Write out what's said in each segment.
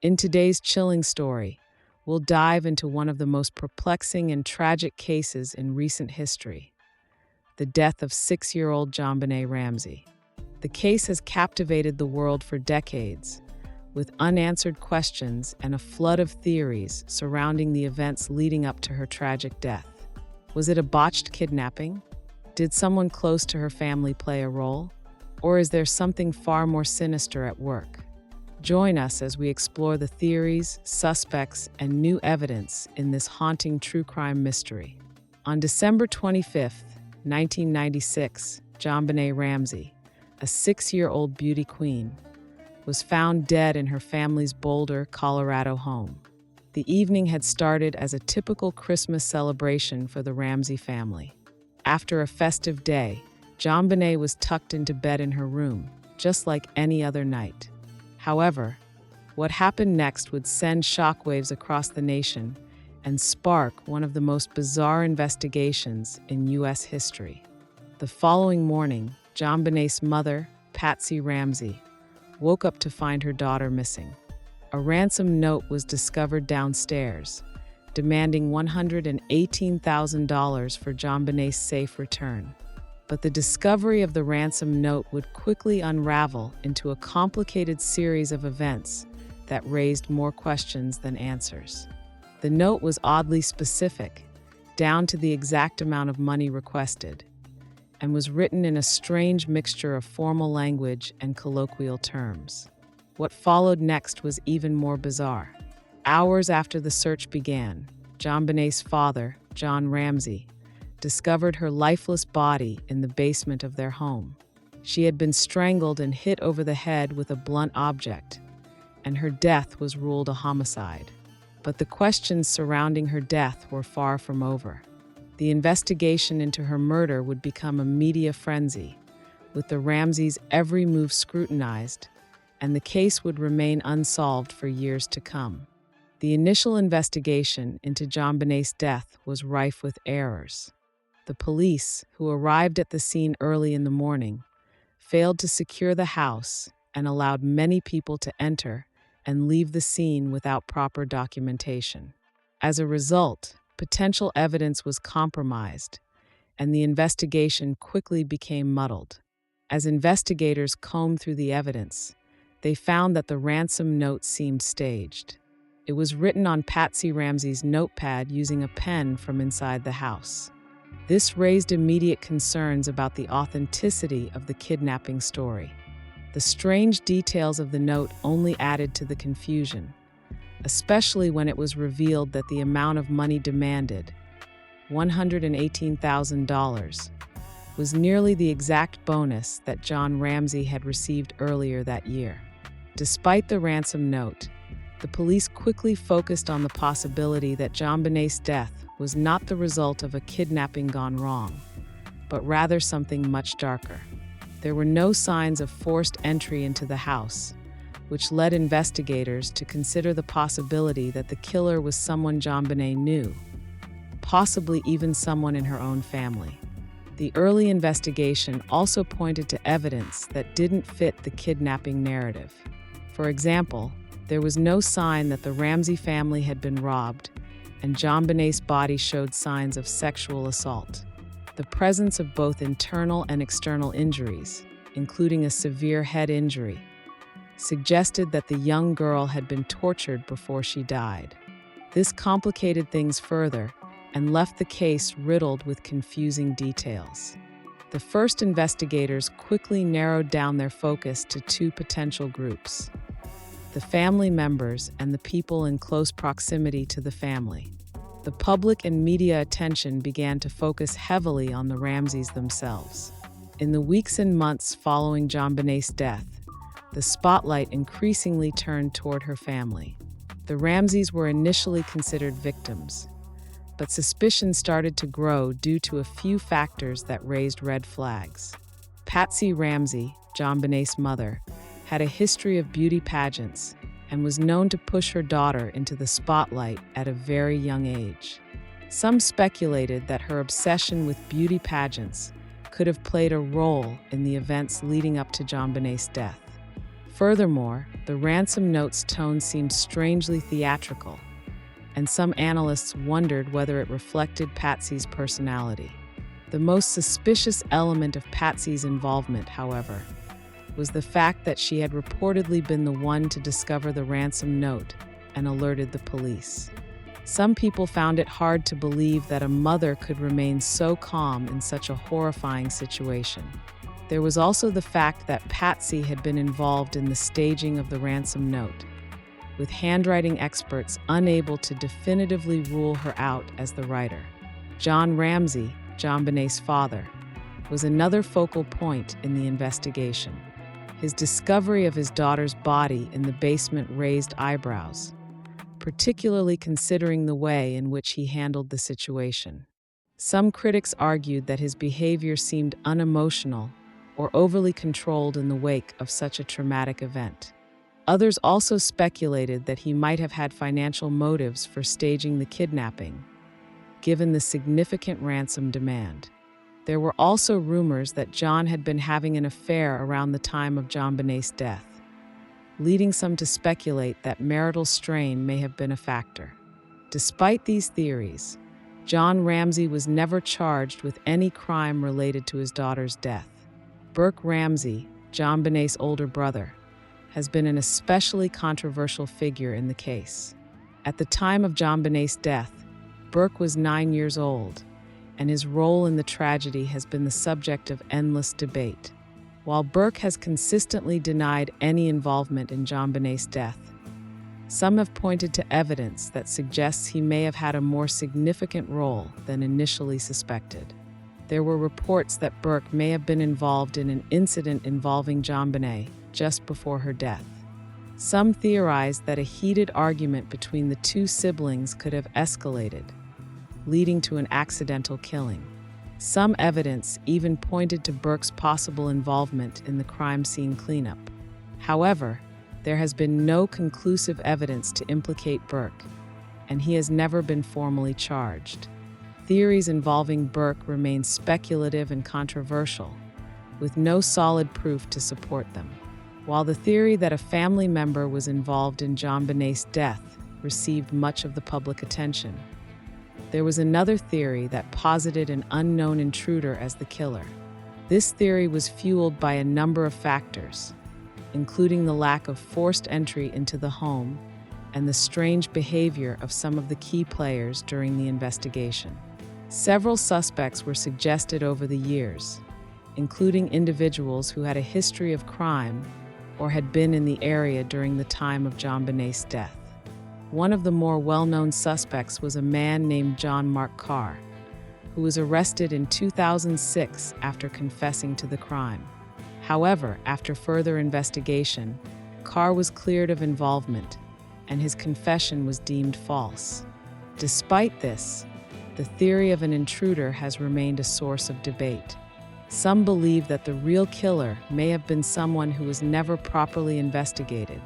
In today's chilling story, we'll dive into one of the most perplexing and tragic cases in recent history: the death of 6-year-old JonBenét Ramsey. The case has captivated the world for decades, with unanswered questions and a flood of theories surrounding the events leading up to her tragic death. Was it a botched kidnapping? Did someone close to her family play a role? Or is there something far more sinister at work? Join us as we explore the theories, suspects, and new evidence in this haunting true crime mystery. On December 25, 1996, JonBenét Ramsey, a 6-year-old beauty queen, was found dead in her family's Boulder, Colorado home. The evening had started as a typical Christmas celebration for the Ramsey family. After a festive day, JonBenét was tucked into bed in her room, just like any other night. However, what happened next would send shockwaves across the nation and spark one of the most bizarre investigations in U.S. history. The following morning, JonBenét's mother, Patsy Ramsey, woke up to find her daughter missing. A ransom note was discovered downstairs, demanding $118,000 for JonBenét's safe return. But the discovery of the ransom note would quickly unravel into a complicated series of events that raised more questions than answers. The note was oddly specific, down to the exact amount of money requested, and was written in a strange mixture of formal language and colloquial terms. What followed next was even more bizarre. Hours after the search began, JonBenét's father, John Ramsey, discovered her lifeless body in the basement of their home. She had been strangled and hit over the head with a blunt object, and her death was ruled a homicide. But the questions surrounding her death were far from over. The investigation into her murder would become a media frenzy, with the Ramseys' every move scrutinized, and the case would remain unsolved for years to come. The initial investigation into JonBenét's death was rife with errors. The police, who arrived at the scene early in the morning, failed to secure the house and allowed many people to enter and leave the scene without proper documentation. As a result, potential evidence was compromised, and the investigation quickly became muddled. As investigators combed through the evidence, they found that the ransom note seemed staged. It was written on Patsy Ramsey's notepad using a pen from inside the house. This raised immediate concerns about the authenticity of the kidnapping story. The strange details of the note only added to the confusion, especially when it was revealed that the amount of money demanded, $118,000, was nearly the exact bonus that John Ramsey had received earlier that year. Despite the ransom note, the police quickly focused on the possibility that JonBenét's death was not the result of a kidnapping gone wrong, but rather something much darker. There were no signs of forced entry into the house, which led investigators to consider the possibility that the killer was someone JonBenét knew, possibly even someone in her own family. The early investigation also pointed to evidence that didn't fit the kidnapping narrative. For example, there was no sign that the Ramsey family had been robbed, and JonBenét's body showed signs of sexual assault. The presence of both internal and external injuries, including a severe head injury, suggested that the young girl had been tortured before she died. This complicated things further and left the case riddled with confusing details. The first investigators quickly narrowed down their focus to two potential groups: the family members and the people in close proximity to the family. The public and media attention began to focus heavily on the Ramseys themselves. In the weeks and months following JonBenét's death, the spotlight increasingly turned toward her family. The Ramseys were initially considered victims, but suspicion started to grow due to a few factors that raised red flags. Patsy Ramsey, JonBenét's mother, had a history of beauty pageants and was known to push her daughter into the spotlight at a very young age. Some speculated that her obsession with beauty pageants could have played a role in the events leading up to JonBenét's death. Furthermore, the ransom note's tone seemed strangely theatrical, and some analysts wondered whether it reflected Patsy's personality. The most suspicious element of Patsy's involvement, however, was the fact that she had reportedly been the one to discover the ransom note and alerted the police. Some people found it hard to believe that a mother could remain so calm in such a horrifying situation. There was also the fact that Patsy had been involved in the staging of the ransom note, with handwriting experts unable to definitively rule her out as the writer. John Ramsey, JonBenét's father, was another focal point in the investigation. His discovery of his daughter's body in the basement raised eyebrows, particularly considering the way in which he handled the situation. Some critics argued that his behavior seemed unemotional or overly controlled in the wake of such a traumatic event. Others also speculated that he might have had financial motives for staging the kidnapping, given the significant ransom demand. There were also rumors that John had been having an affair around the time of JonBenét's death, leading some to speculate that marital strain may have been a factor. Despite these theories, John Ramsey was never charged with any crime related to his daughter's death. Burke Ramsey, JonBenét's older brother, has been an especially controversial figure in the case. At the time of JonBenét's death, Burke was 9 years old, and his role in the tragedy has been the subject of endless debate. While Burke has consistently denied any involvement in JonBenét's death, some have pointed to evidence that suggests he may have had a more significant role than initially suspected. There were reports that Burke may have been involved in an incident involving JonBenét just before her death. Some theorized that a heated argument between the two siblings could have escalated, leading to an accidental killing. Some evidence even pointed to Burke's possible involvement in the crime scene cleanup. However, there has been no conclusive evidence to implicate Burke, and he has never been formally charged. Theories involving Burke remain speculative and controversial, with no solid proof to support them. While the theory that a family member was involved in JonBenét's death received much of the public attention, there was another theory that posited an unknown intruder as the killer. This theory was fueled by a number of factors, including the lack of forced entry into the home and the strange behavior of some of the key players during the investigation. Several suspects were suggested over the years, including individuals who had a history of crime or had been in the area during the time of JonBenét's death. One of the more well-known suspects was a man named John Mark Carr, who was arrested in 2006 after confessing to the crime. However, after further investigation, Carr was cleared of involvement, and his confession was deemed false. Despite this, the theory of an intruder has remained a source of debate. Some believe that the real killer may have been someone who was never properly investigated,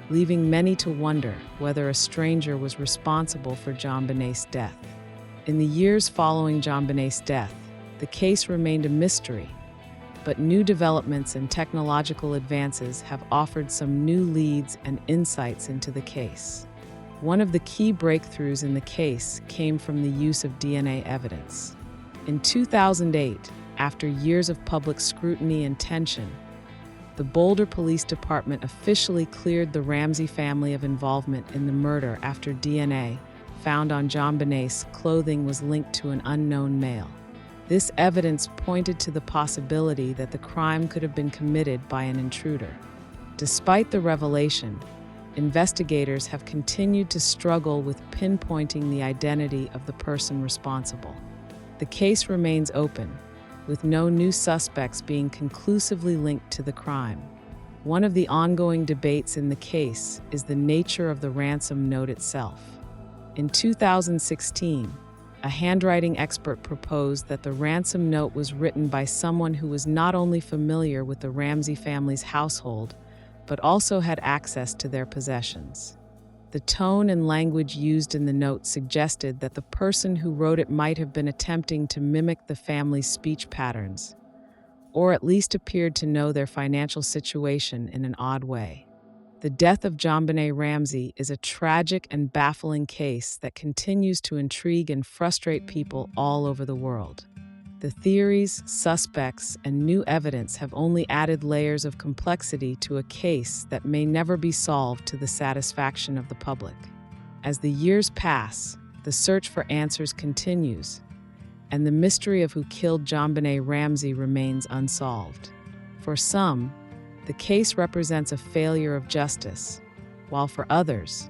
leaving many to wonder whether a stranger was responsible for JonBenét's death. In the years following JonBenét's death, the case remained a mystery, but new developments and technological advances have offered some new leads and insights into the case. One of the key breakthroughs in the case came from the use of DNA evidence. In 2008, after years of public scrutiny and tension, the Boulder Police Department officially cleared the Ramsey family of involvement in the murder after DNA found on JonBenét's clothing was linked to an unknown male. This evidence pointed to the possibility that the crime could have been committed by an intruder. Despite the revelation, investigators have continued to struggle with pinpointing the identity of the person responsible. The case remains open, with no new suspects being conclusively linked to the crime. One of the ongoing debates in the case is the nature of the ransom note itself. In 2016, a handwriting expert proposed that the ransom note was written by someone who was not only familiar with the Ramsey family's household, but also had access to their possessions. The tone and language used in the note suggested that the person who wrote it might have been attempting to mimic the family's speech patterns, or at least appeared to know their financial situation in an odd way. The death of JonBenét Ramsey is a tragic and baffling case that continues to intrigue and frustrate people all over the world. The theories, suspects, and new evidence have only added layers of complexity to a case that may never be solved to the satisfaction of the public. As the years pass, the search for answers continues, and the mystery of who killed JonBenét Ramsey remains unsolved. For some, the case represents a failure of justice, while for others,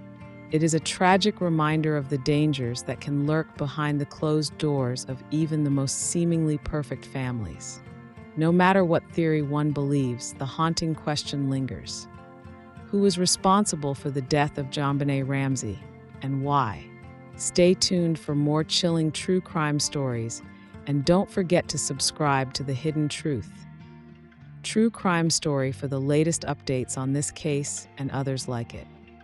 it is a tragic reminder of the dangers that can lurk behind the closed doors of even the most seemingly perfect families. No matter what theory one believes, the haunting question lingers. Who was responsible for the death of JonBenét Ramsey, and why? Stay tuned for more chilling true crime stories, and don't forget to subscribe to The Hidden Truth, True Crime Story, for the latest updates on this case and others like it.